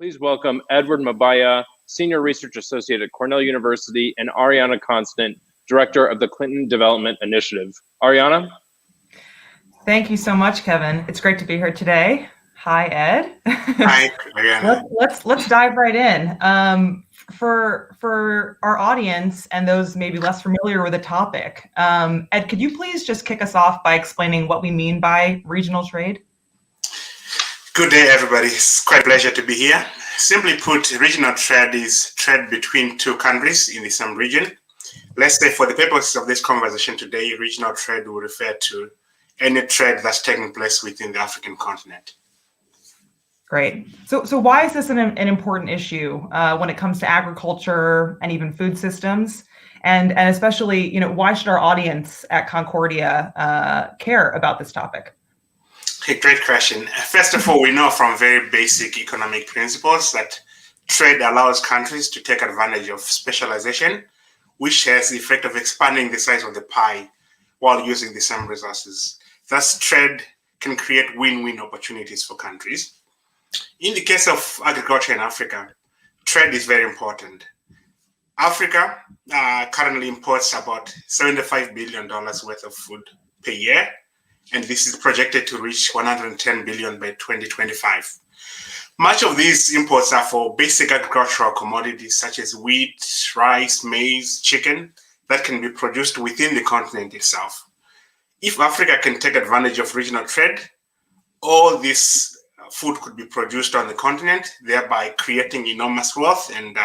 Please welcome Edward Mabaya, Senior Research Associate at Cornell University, and Ariana Constant, Director of the Clinton Development Initiative. Ariana? Thank you so much, Kevin. It's great to be here today. Hi, Ed. Hi, Ariana. Let's dive right in. For our audience and those maybe less familiar with the topic, Ed, could you please just kick us off by explaining what we mean by regional trade? Good day, everybody. It's quite a pleasure to be here. Simply put, regional trade is trade between two countries in the same region. Let's say for the purposes of this conversation today, regional trade will refer to any trade that's taking place within the African continent. Great. So why is this an important issue when it comes to agriculture and even food systems? And especially, why should our audience at Concordia care about this topic? Okay, great question. First of all, we know from very basic economic principles that trade allows countries to take advantage of specialization, which has the effect of expanding the size of the pie while using the same resources. Thus, trade can create win-win opportunities for countries. In the case of agriculture in Africa, trade is very important. Africa currently imports about $75 billion worth of food per year, and this is projected to reach 110 billion by 2025. Much of these imports are for basic agricultural commodities such as wheat, rice, maize, chicken that can be produced within the continent itself. If Africa can take advantage of regional trade, all this food could be produced on the continent, thereby creating enormous wealth and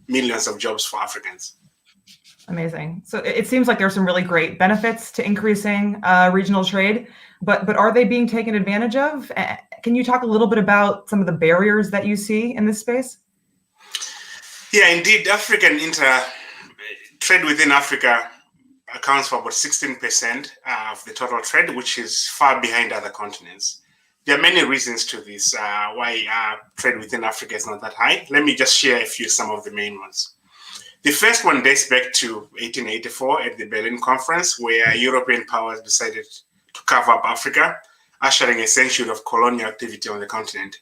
millions of jobs for Africans. Amazing. So it seems like there's some really great benefits to increasing regional trade, but are they being taken advantage of? Can you talk a little bit about some of the barriers that you see in this space? Yeah, indeed, trade within Africa accounts for about 16% of the total trade, which is far behind other continents. There are many reasons to this, why trade within Africa is not that high. Let me just share some of the main ones. The first one dates back to 1884 at the Berlin Conference, where European powers decided to carve up Africa, ushering a century of colonial activity on the continent.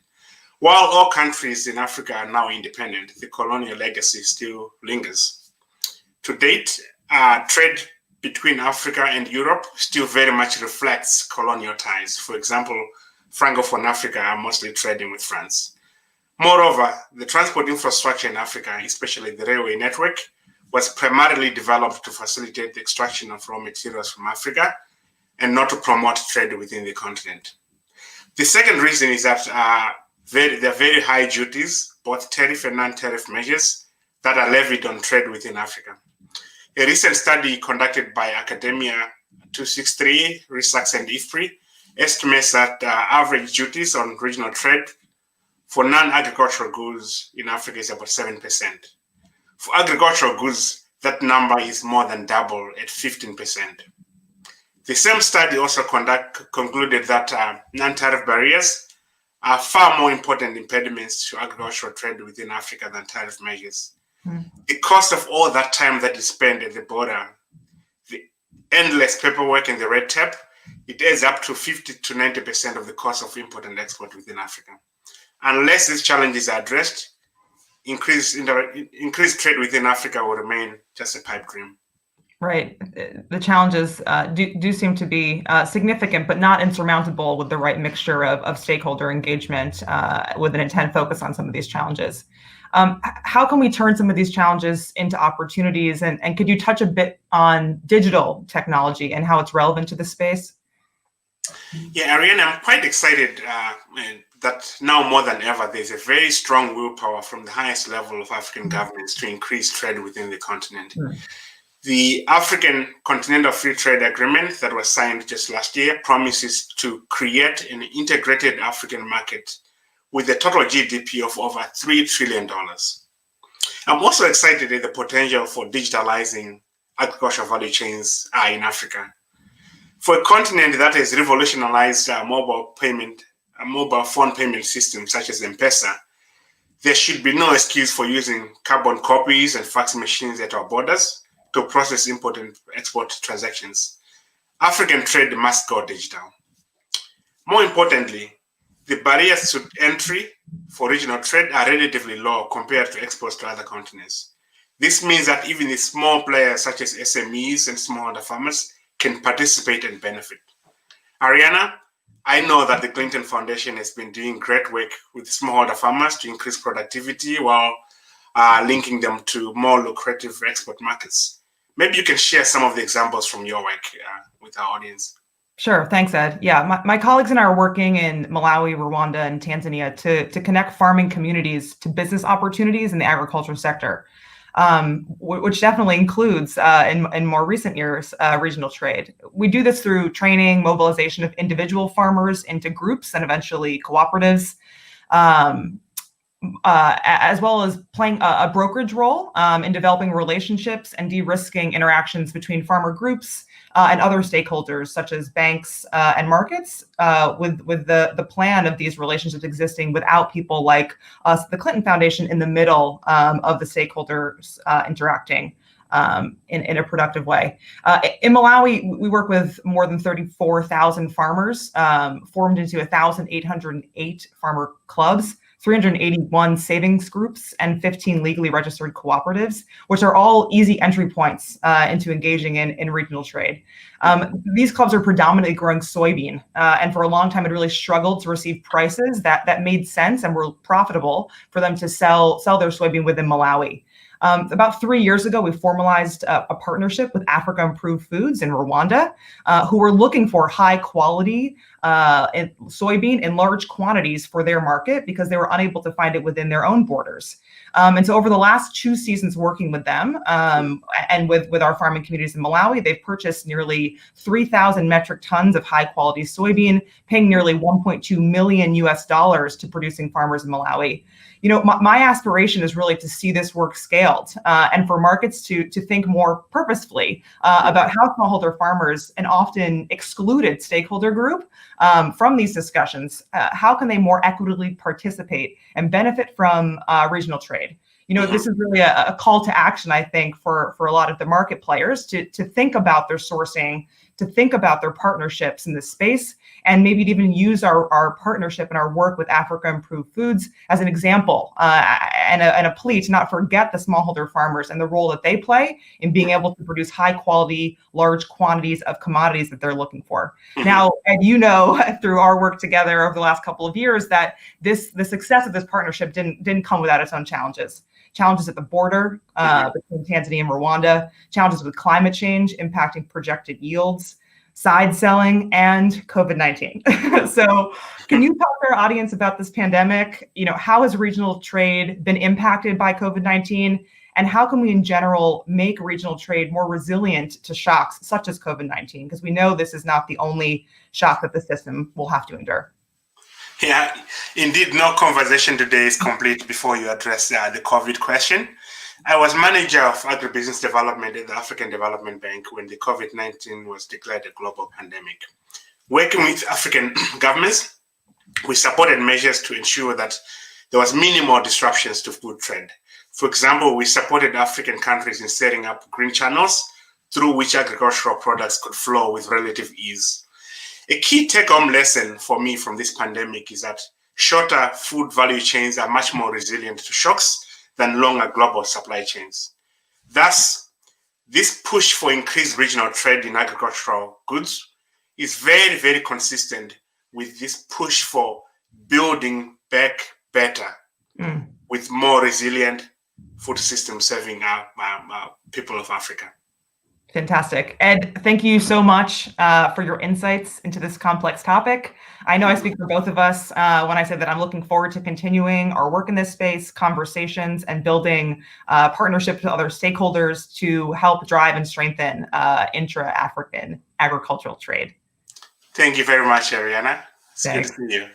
While all countries in Africa are now independent, the colonial legacy still lingers. To date, trade between Africa and Europe still very much reflects colonial ties. For example, Francophone Africa are mostly trading with France. Moreover, the transport infrastructure in Africa, especially the railway network, was primarily developed to facilitate the extraction of raw materials from Africa and not to promote trade within the continent. The second reason is that there are very high duties, both tariff and non-tariff measures, that are levied on trade within Africa. A recent study conducted by Academia 263, RISAX, and IFPRI estimates that average duties on regional trade for non-agricultural goods in Africa is about 7%. For agricultural goods, that number is more than double at 15%. The same study also concluded that non-tariff barriers are far more important impediments to agricultural trade within Africa than tariff measures. The cost of all that time that is spent at the border, the endless paperwork and the red tape, it adds up to 50 to 90% of the cost of import and export within Africa. Unless these challenges are addressed, increased trade within Africa will remain just a pipe dream. Right. The challenges do seem to be significant, but not insurmountable with the right mixture of stakeholder engagement with an intent focus on some of these challenges. How can we turn some of these challenges into opportunities? And could you touch a bit on digital technology and how it's relevant to this space? Yeah, Ariana, I'm quite excited that now more than ever, there's a very strong willpower from the highest level of African governments to increase trade within the continent. The African Continental Free Trade Agreement that was signed just last year promises to create an integrated African market with a total GDP of over $3 trillion. I'm also excited at the potential for digitalizing agricultural value chains in Africa. For a continent that has revolutionized mobile phone payment systems such as M-Pesa, there should be no excuse for using carbon copies and fax machines at our borders to process import and export transactions. African trade must go digital. More importantly, the barriers to entry for regional trade are relatively low compared to exports to other continents. This means that even the small players such as SMEs and smallholder farmers can participate and benefit. Ariana, I know that the Clinton Foundation has been doing great work with smallholder farmers to increase productivity while linking them to more lucrative export markets. Maybe you can share some of the examples from your work with our audience. Sure. Thanks, Ed. Yeah, my colleagues and I are working in Malawi, Rwanda, and Tanzania to connect farming communities to business opportunities in the agriculture sector, which definitely includes, in more recent years, regional trade. We do this through training, mobilization of individual farmers into groups and eventually cooperatives, as well as playing a brokerage role in developing relationships and de-risking interactions between farmer groups and other stakeholders, such as banks and markets, with the plan of these relationships existing without people like us, the Clinton Foundation, in the middle of the stakeholders interacting in a productive way. In Malawi, we work with more than 34,000 farmers, formed into 1,808 farmer clubs, 381 savings groups, and 15 legally registered cooperatives, which are all easy entry points into engaging in regional trade. These clubs are predominantly growing soybean, and for a long time, it really struggled to receive prices that made sense and were profitable for them to sell their soybean within Malawi. About 3 years ago, we formalized a partnership with Africa Improved Foods in Rwanda, who were looking for high quality soybean in large quantities for their market because they were unable to find it within their own borders. And so over the last 2 seasons working with them and with our farming communities in Malawi, they've purchased nearly 3,000 metric tons of high quality soybean, paying nearly $1.2 million to producing farmers in Malawi. You know, my aspiration is really to see this work scaled and for markets to think more purposefully about how smallholder farmers, an often excluded stakeholder group from these discussions, how can they more equitably participate and benefit from regional trade? You know, this is really a call to action, I think, for a lot of the market players to think about their sourcing, to think about their partnerships in this space, and maybe to even use our partnership and our work with Africa Improved Foods as an example and a plea to not forget the smallholder farmers and the role that they play in being able to produce high quality, large quantities of commodities that they're looking for. Now, and you know, through our work together over the last couple of years, that the success of this partnership didn't come without its own challenges. Challenges at the border between Tanzania and Rwanda, challenges with climate change impacting projected yields, side selling, and COVID-19. So can you talk to our audience about this pandemic? You know, how has regional trade been impacted by COVID-19? And how can we in general make regional trade more resilient to shocks such as COVID-19? Because we know this is not the only shock that the system will have to endure. Yeah, indeed, no conversation today is complete before you address the COVID question. I was manager of agribusiness development at the African Development Bank when the COVID-19 was declared a global pandemic. Working with African governments, we supported measures to ensure that there was minimal disruptions to food trade. For example, we supported African countries in setting up green channels through which agricultural products could flow with relative ease. A key take-home lesson for me from this pandemic is that shorter food value chains are much more resilient to shocks than longer global supply chains. Thus, this push for increased regional trade in agricultural goods is very, very consistent with this push for building back better with more resilient food systems serving our people of Africa. Fantastic. Ed, thank you so much for your insights into this complex topic. I know I speak for both of us when I say that I'm looking forward to continuing our work in this space, conversations, and building partnerships with other stakeholders to help drive and strengthen intra-African agricultural trade. Thank you very much, Ariana. It's good to see you.